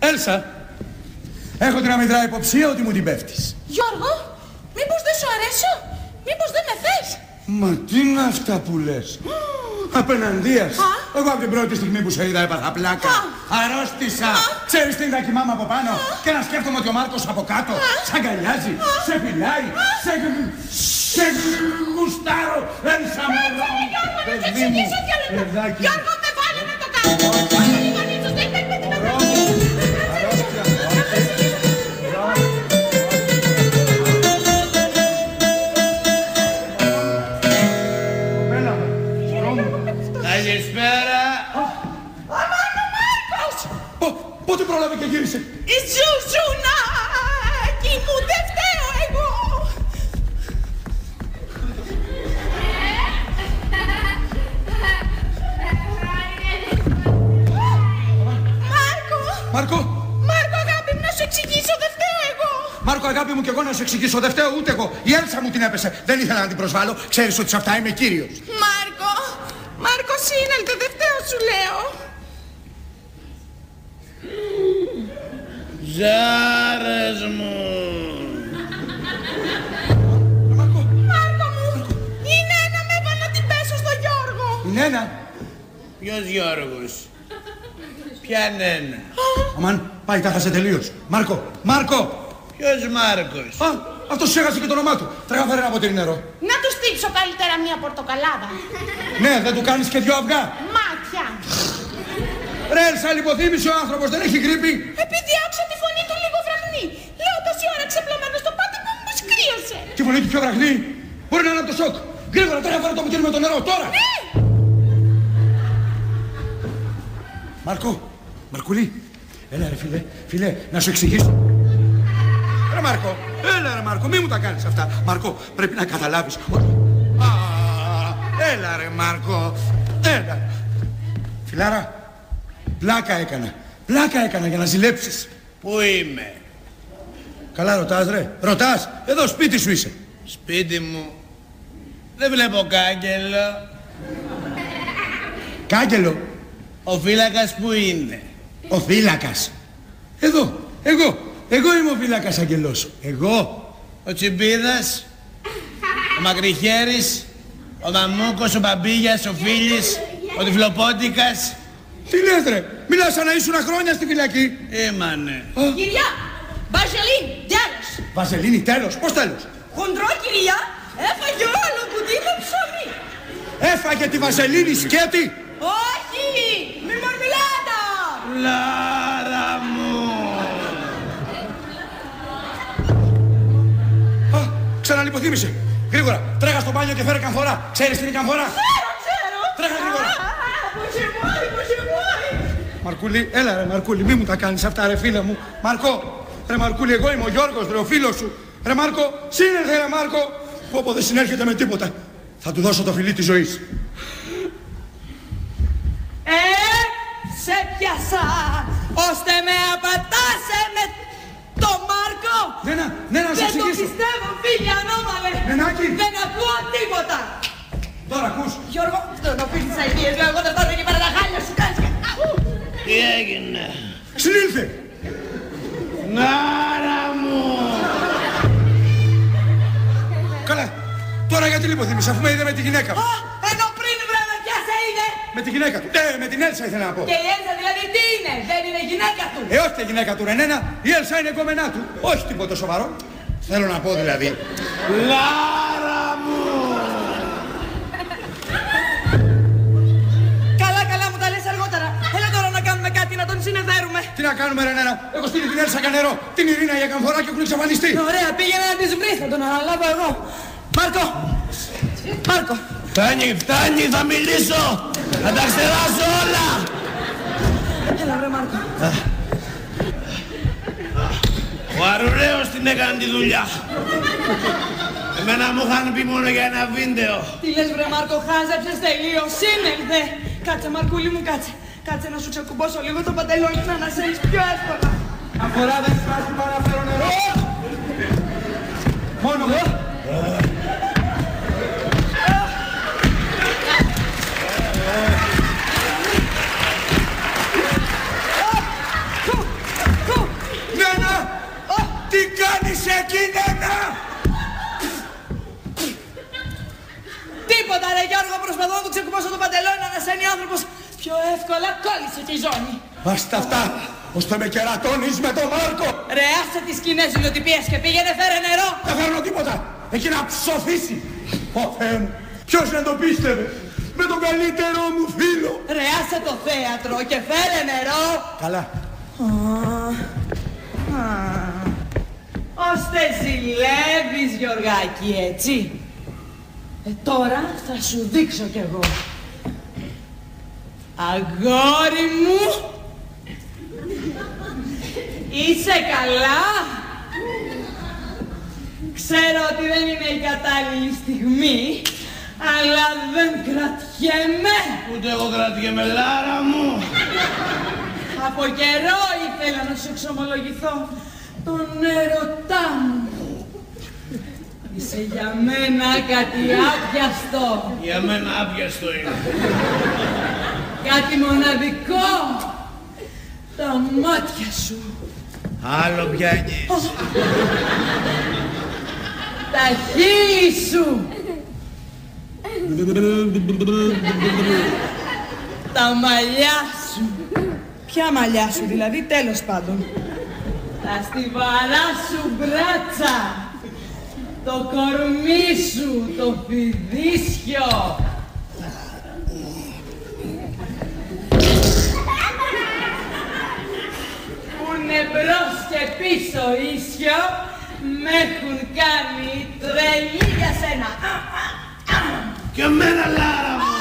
Έλσα, έχω την αμυδρά υποψία ότι μου την πέφτεις. Γιώργο, μήπως δεν σου αρέσω? Μήπως δεν με θες? Μα τι είναι αυτά που λες? Απέναντίας. Εγώ από την πρώτη στιγμή που σε είδα έπαθα πλάκα. Αρρώστησα. Ξέρεις τι είναι τα κοιμάμαι από πάνω και να σκέφτομαι ότι ο Μάρκος από κάτω σ' αγκαλιάζει, σε φυλάει, σε γουστάρω. Έλσα μωρό. Γιώργο, να σου εξηγήσω ποιο λεπτό. Γιώργο, με βάλε να το κάνω. Λοιπόν, ίσως δεν με την Καλησπέρα. Αμάν ο Μάρκος! Πότε πρόλαβε και γύρισε? Ζουζουνάκι μου, δεν φταίω εγώ! Μάρκο! Μάρκο, αγάπη μου, να σου εξηγήσω, δεν φταίω εγώ! Μάρκο, αγάπη μου, και εγώ να σου εξηγήσω, δεν φταίω ούτε εγώ. Η Έλσα μου την έπεσε. Δεν ήθελα να την προσβάλλω. Ξέρεις ότι σε αυτά είμαι κύριος. Μάρκο, σύνελτε, δεν φταίω, σου λέω. Ζάρες μου. Μάρκο μου, η Νένα με έβαλε να την πέσω στο Γιώργο. Η Νένα. Ποιος Γιώργος? Ποια Νένα? Αμάν, πάει, τα χάσε τελείως. Μάρκο! Ποιος Μάρκος? Αυτός έχασε και το όνομά του. Τρέχα, φέρε ένα ποτήρι νερό. Να του στύψω καλύτερα μια πορτοκαλάδα. Ναι, δεν του κάνεις και δυο αυγά. Μάτια. Ρε Έλσα, λιποθύμησε ο άνθρωπος, δεν έχει γρίπη. Επειδή άκουσα τη φωνή του λίγο βραχνή. Λέω τόση ώρα ξεπλωμένο στο πάτι που μου σκρίωσε. Τη φωνή του πιο βραχνή. Μπορεί να είναι από το σοκ. Γρήγορα, τρέχα, φέρε το ποτήρι με το νερό, τώρα. Ναι. Μαρκούλη. Έλα ρε φίλε, να σου εξηγήσω. Ρε Μάρκο, έλα ρε Μάρκο, μη μου τα κάνεις αυτά. Μάρκο, πρέπει να καταλάβεις. Έλα ρε Μάρκο, έλα. Φιλάρα, πλάκα έκανα για να ζηλέψεις. Πού είμαι? Καλά ρωτάς ρε, ρωτάς, εδώ σπίτι σου είσαι. Σπίτι μου. Δεν βλέπω κάγκελο. Κάγκελο? Ο φύλακας που είναι? Ο φύλακας. Εδώ, εγώ είμαι ο φύλακας αγγελός. Εγώ. Ο Τσιμπίδας, ο Μακριχέρης, ο Μαμούκος, ο Μπαμπίγιας, ο Φίλης, ο Τυφλοπόντικας. Τι λες ρε, μιλάς σαν να ήσουν χρόνια στη φυλακή. Ήμανε. Κυρία, Βαζελίνη, τέλος. Βαζελίνη, τέλος, πώς τέλος? Χοντρό, κυρία, έφαγε όλο κουτί με ψωμί. Έφαγε τη Βαζελίνη σκέτη. Όχι, με μαρμελάδα. Λάρα μου. Ξαναλιποθύμησε. Γρήγορα, τρέχα στο μπάνιο και φέρε καμφορά. Ξέρεις τι είναι καμφορά? Ξέρω. Τρέχα γρήγορα. Ποσεμόρι. Μαρκούλη, έλα ρε Μαρκούλη, μη μου τα κάνεις αυτά ρε φίλε μου. Μαρκό, ρε Μαρκούλη, εγώ είμαι ο Γιώργος ρε, ο φίλος σου. Ρε Μάρκο, σύνερθε ρε Μάρκο. Πω δεν συνέρχεται με τίποτα. Θα του δώσω το φιλί της ζωής. Σε πιάσα, ώστε με απατάσε με το Μάρκο. Ναι, να σου εξηγήσω. Δεν το πιστεύω, φίλοι ανώμαλε. Νενάκη. Δεν ακούω τίποτα. Τώρα ακούς. Γιώργο, δεν το πεις τις αηδίες, λέω, εγώ δεν φτάνω εκεί πέρα τα χάλια σου κάνεις. Τι έγινε? Συνήλθε. Νάρα μου. Καλά, τώρα γιατί λιποθύμησε, αφού με είδε με τη γυναίκα μου. Ενώ πριν βράδυ πια σε είδε. Με τη γυναίκα του. Με την Έλσα ήθελα να πω. Και η Έλσα δηλαδή τι είναι, δεν είναι γυναίκα του. Όχι τη γυναίκα του Ρενένα, η Έλσα είναι κομμενά του. Όχι τίποτα σοβαρό. Θέλω να πω δηλαδή. Λάρα μου. Καλά μου τα λες αργότερα. Έλα τώρα να κάνουμε κάτι, να τον συνεδέρουμε. Τι να κάνουμε Ρενένα, έχω στείλει την Έλσα για νερό. Την Ειρήνα για καμφορά και έχουν εξαφανιστεί. Ωραία, πήγαινε να τις βρεις, θα τον αναλάβω εγώ. Μάρκο. Φτάνει, θα μιλήσω. Θα τα ξεράσω όλα. Έλα βρε Μάρκο. Ο Αρουραίος την έκανε τη δουλειά. Εμένα μου είχαν πει μόνο για ένα βίντεο. Τι λες βρε Μάρκο, χάζεψες τελείως, σύνελθε. Κάτσε Μαρκούλη μου, κάτσε. Κάτσε να σου ξεκουμπώσω λίγο το παντελόνι να ανασένεις πιο εύκολα. Αφορά δεν υπάρχει παραφέρω νερό. Μόνο εγώ. άνθρωπος πιο εύκολα κόλλησε τη ζώνη. Βάστα αυτά, ώστε με κερατώνεις με τον Μάρκο. Ρε, άσε τις κοινές δηλοτυπίες και πήγαινε φέρε νερό. Δεν φέρνω τίποτα. Εκεί να ψοφήσει. Ω Θεέ μου, ποιος δεν το πίστευε. Με τον καλύτερο μου φίλο. Ρε, άσε το θέατρο και φέρε νερό. Καλά. Ώστε ζηλεύεις, Γιωργάκη, έτσι. Τώρα θα σου δείξω κι εγώ. Αγόρι μου, είσαι καλά? Ξέρω ότι δεν είναι η κατάλληλη στιγμή, αλλά δεν κρατιέμαι. Ούτε εγώ κρατιέμαι, Λάρα μου. Από καιρό ήθελα να σου εξομολογηθώ τον έρωτά μου. Είσαι για μένα κάτι άπιαστο. Για μένα άπιαστο είναι. Κάτι μοναδικό. Τα μάτια σου. Άλλο πιάνεις. Τα χείλη σου. Τα μαλλιά σου. Ποια μαλλιά σου δηλαδή, τέλος πάντων. Τα στιβαρά σου μπράτσα. Το κορμί σου, το φιδίσιο. Που είναι μπρος και πίσω ίσιο, με έχουν κάνει τρελή για σένα. Και εμένα, Λάρα μου.